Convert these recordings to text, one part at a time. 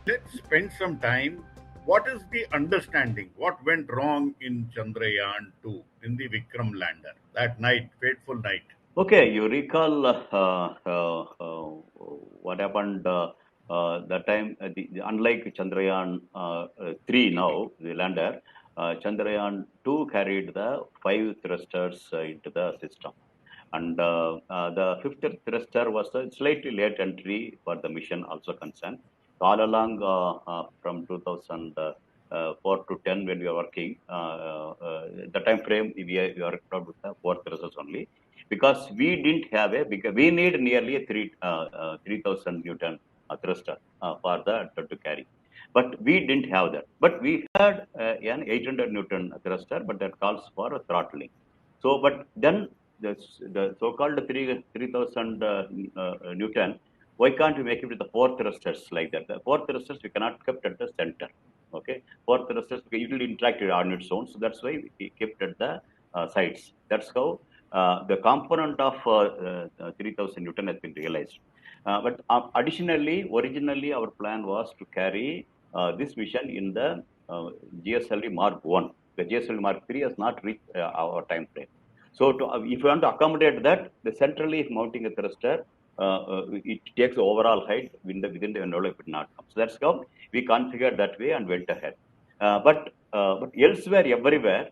Let's spend some time. What is the understanding? What went wrong in Chandrayaan 2 in the Vikram Lander? That night, fateful night. Okay, you recall what happened that time, unlike Chandrayaan 3 now, the lander, Chandrayaan 2 carried the 5 thrusters into the system. And the fifth thruster was a slightly late entry for the mission also concerned. All along from 2004 to 10 when we were working, the time frame we are with the 4 thrusters only because we didn't have because we need nearly a 3000 Newton thruster for the to carry. But we didn't have that. But we had an 800 Newton thruster, but that calls for a throttling. So, but then the so-called 3000 Newton, why can't we make it with the 4 thrusters like that? The 4 thrusters we cannot kept at the center. Okay, 4 thrusters it will interact on its own. So that's why we kept at the sides. That's how the component of 3000 Newton has been realized. But additionally, originally our plan was to carry this mission in the GSLV Mark 1. The GSLV Mark 3 has not reached our time frame. So if you want to accommodate that, the centrally mounting a thruster, it takes the overall height within the envelope it not come. So that's how we configured that way and went ahead. But elsewhere, everywhere,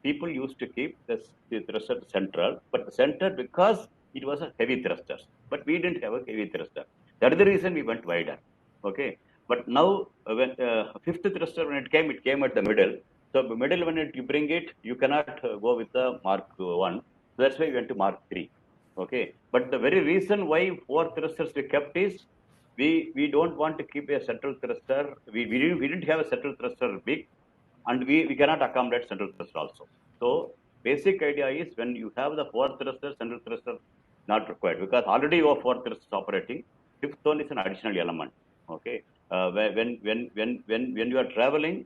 people used to keep the thruster central, but the center because it was a heavy thruster. But we didn't have a heavy thruster. That is the reason we went wider. Okay. But now, when fifth thruster when it came at the middle. So the middle when you bring it, you cannot go with the Mark 1. So that's why we went to Mark 3. Okay. But the very reason why 4 thrusters we kept is we don't want to keep a central thruster. We didn't have a central thruster big, and we cannot accommodate central thruster also. So basic idea is when you have the 4 thrusters, central thruster not required because already you have 4 thrusters operating. Fifth one is an additional element. Okay, when you are traveling,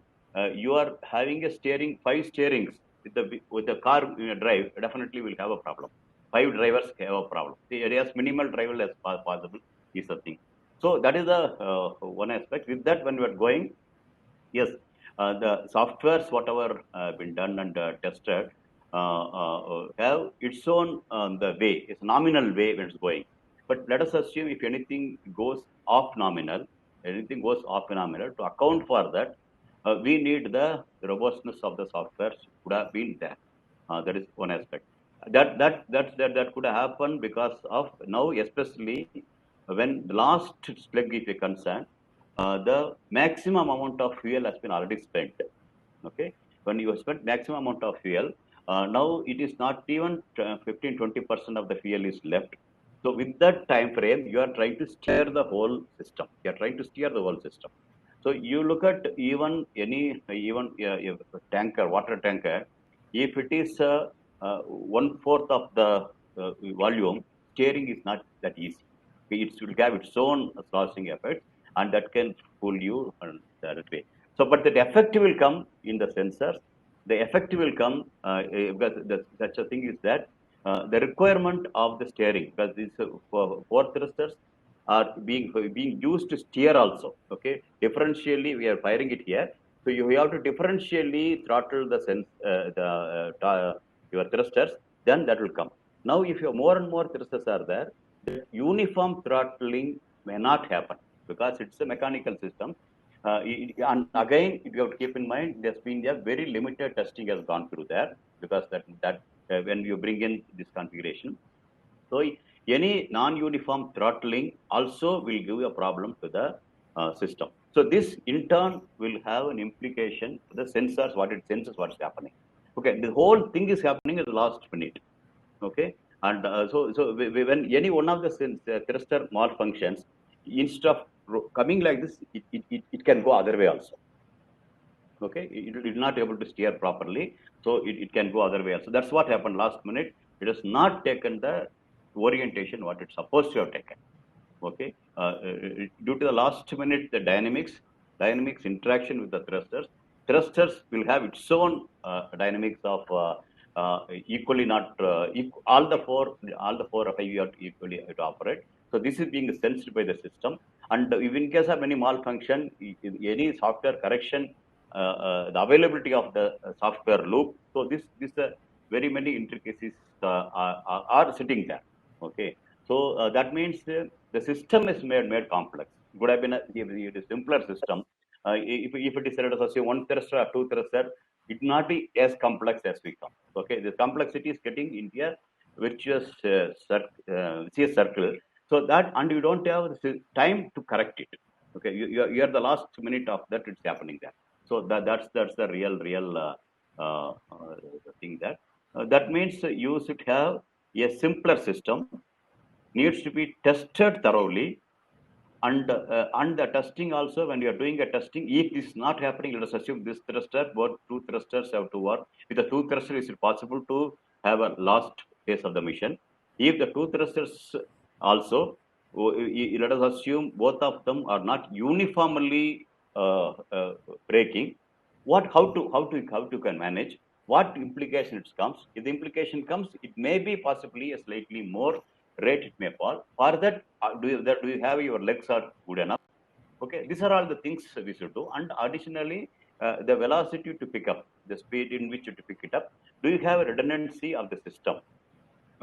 you are having a steering 5 steerings with the car drive. Definitely will have a problem. 5 drivers have a problem. The areas minimal driver as possible is the thing. So that is the one aspect. With that, when we are going, yes, the softwares, whatever been done and tested, have its own the way, it's nominal way when it's going. But let us assume if anything goes off nominal, to account for that, we need the robustness of the software could have been there. That is one aspect. That could have happened because of now, especially when the last slug is concerned, the maximum amount of fuel has been already spent. Okay, when you spend maximum amount of fuel, now it is not even 15-20% of the fuel is left. So with that time frame, you are trying to steer the whole system. You are trying to steer the whole system. So you look at even tanker, water tanker, if it is 1/4 of the volume, steering is not that easy. It will have its own sloshing effect, and that can fool you that way. So, but the effect will come in the sensors. The effect will come because such a thing is that the requirement of the steering, because these 4 thrusters are being used to steer also. Okay, differentially we are firing it here, so you have to differentially throttle the your thrusters. Then that will come. Now, if your more and more thrusters are there, the uniform throttling may not happen because it's a mechanical system. And again, you have to keep in mind, there's been a very limited testing has gone through there because that when you bring in this configuration, so any non-uniform throttling also will give a problem to the system. So this in turn will have an implication to the sensors, what it senses what's happening. Okay, the whole thing is happening at the last minute. Okay, and so when any one of the thruster malfunctions, instead of coming like this, it can go other way also. Okay, it is not able to steer properly, so it can go other way. So that's what happened last minute. It has not taken the orientation what it's supposed to have taken. Okay, due to the last minute, the dynamics interaction with the thrusters will have its own dynamics of equally not all the four of you have to equally to operate. So this is being sensed by the system. And if in case of any malfunction, any software correction, the availability of the software loop. So this very many intricacies are sitting there. Okay. So that means the system is made complex. It would have been a simpler system. If it is, let us say, one thruster or two thruster, it not be as complex as we come. Okay, the complexity is getting into a virtuous circle. So that, and you don't have the time to correct it. Okay, you are the last minute of that, it's happening there. So that's the real thing there. That means you should have a simpler system, needs to be tested thoroughly, and the testing also, when you are doing a testing, if this is not happening, let us assume this thruster, both two thrusters have to work. With the two thrusters, is it possible to have a last phase of the mission? If the two thrusters also, let us assume both of them are not uniformly breaking, how to can manage? What implication it comes? If the implication comes, it may be possibly a slightly more rate it may fall. For that, do you have your legs are good enough? Okay, these are all the things we should do. And additionally, the velocity to pick up, the speed in which to pick it up. Do you have a redundancy of the system?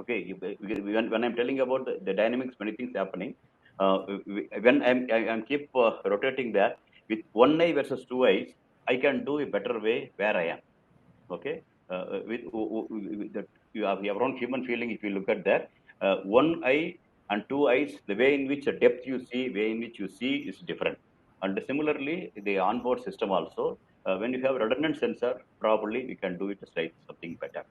Okay, when I'm telling about the dynamics, many things happening. When I'm keep rotating that with one eye versus two eyes, I can do a better way where I am. Okay, with that, you have your own human feeling. If you look at that, one eye and two eyes, the way in which the depth you see, way in which you see is different. And similarly, the onboard system also, when you have redundant sensor, probably we can do it something better.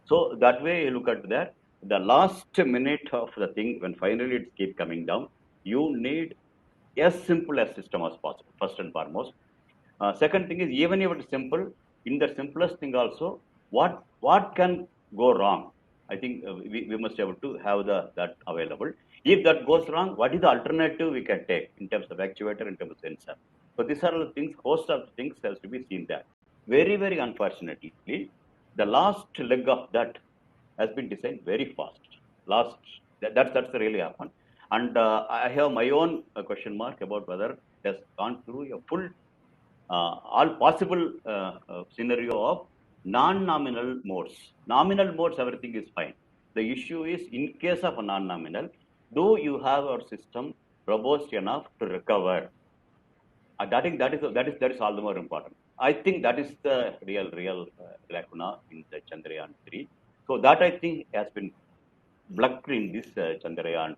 So that way you look at that, the last minute of the thing, when finally it keep coming down, you need as simple as system as possible, first and foremost. Second thing is, even if it is simple, in the simplest thing also, what can go wrong? I think we must have to have that available. If that goes wrong, what is the alternative we can take in terms of actuator, in terms of sensor? So these are the things, host of things has to be seen there. Very, very unfortunately, the last leg of that has been designed very fast. That's really happened. And I have my own question mark about whether it has gone through a full all possible scenario of non-nominal modes. Nominal modes, everything is fine. The issue is, in case of a non-nominal, do you have our system robust enough to recover? That is all the more important. I think that is the real lacuna in the Chandrayaan 3. So that, I think, has been blocked in this Chandrayaan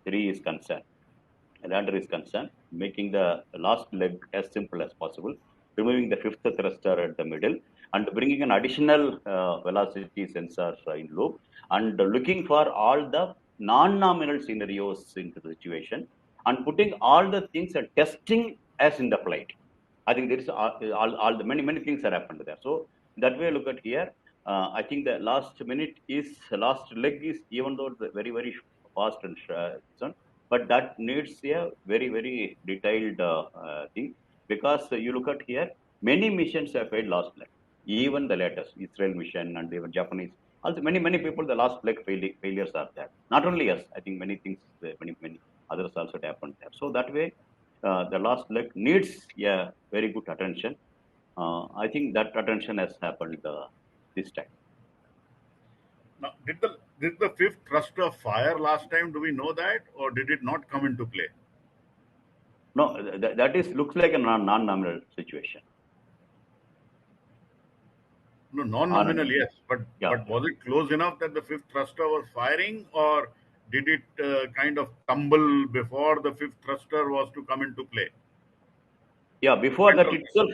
3 is concerned. Lander is concerned, making the last leg as simple as possible, removing the fifth thruster at the middle, and bringing an additional velocity sensor in loop, and looking for all the non-nominal scenarios into the situation, and putting all the things and testing as in the flight. I think there is all the many things that happened there. So that way, look at here. I think the last leg is, even though it's very fast and but that needs a very detailed thing, because you look at here, many missions have failed last leg. Even the latest Israel mission and even Japanese, also many people, the last leg failures are there. Not only us, I think many things, many others also happened there. So that way, the last leg needs a very good attention. I think that attention has happened this time. Now, did the fifth thruster fire last time? Do we know that, or did it not come into play? No, that is looks like a non-nominal situation. No, non-nominal, yes, but Yeah. but was it close enough that the fifth thruster was firing, or did it kind of tumble before the fifth thruster was to come into play? Yeah, before that itself,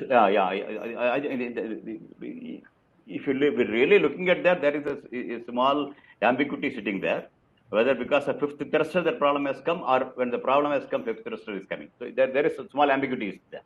if you're really looking at that, there is a small ambiguity sitting there, whether because of fifth thruster the problem has come, or when the problem has come, fifth thruster is coming. So there is a small ambiguity there.